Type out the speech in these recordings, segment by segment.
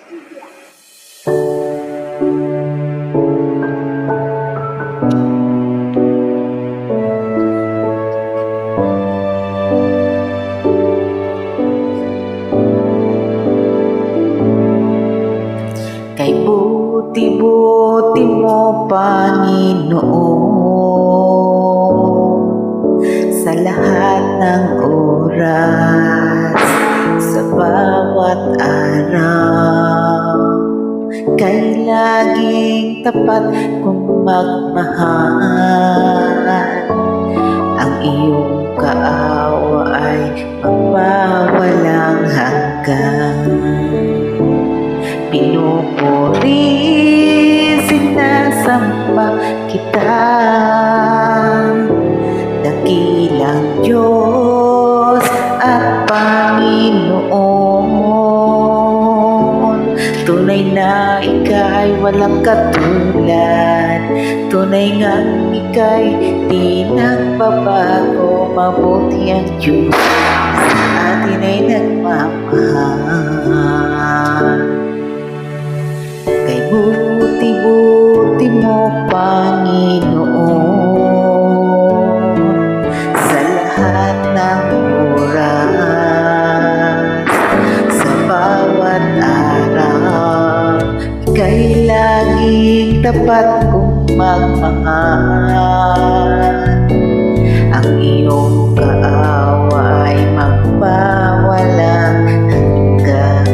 Kay buti-buti mo, Panginoon, sa lahat ng oras, sa bawat araw. Kay laging tapat kong magmahal, ang iyong kaawa ay magwawalang hanggan. Pinupuri, sinasamba kita, dakilang Diyos at Panginoon. Tunay na ika'y walang katulad, tunay ngang ika'y di nagbabago. Mabuti ang Diyos sa atin ay nagmamahal. Kay buti-buti mo, Panginoon, sa lahat ng oras, sa bawat araw. Ika'y laging tapat kong magmahal, ang iyong kaawa ay magwawalang hanggan.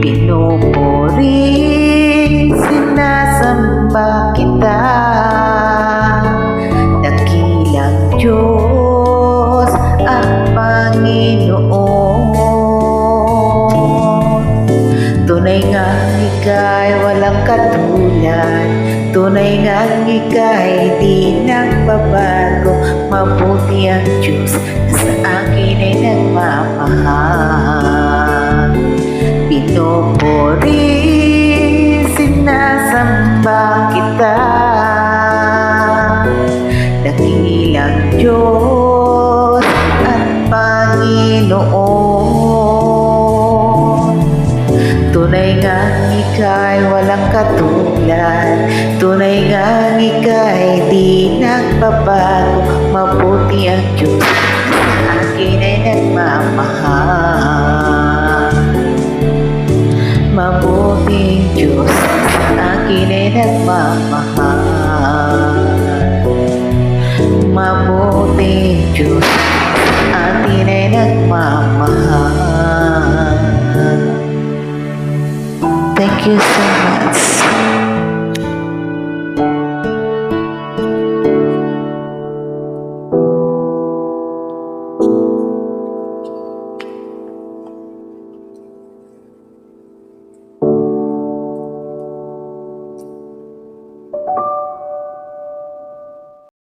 Pinupuri, sinasamba kita, dakilang Diyos at Panginoon. Tunay nga ika'y walang katulad, tunay nga ika'y di nagbabago. Mabuti ang Diyos na sa akin ay nagmamahal. Pinupuri, sinasamba kita, dakilang Diyos at Panginoon. Tunay nga ika'y walang katulad, tunay nga ika'y di nagbabago. Mabuti ang Diyos na sa akin ay nagmamahal. Mabuting Diyos sa akin ay nagmamahal. Mabuting Diyos sa atin ay nagmamahal. Thank you so much.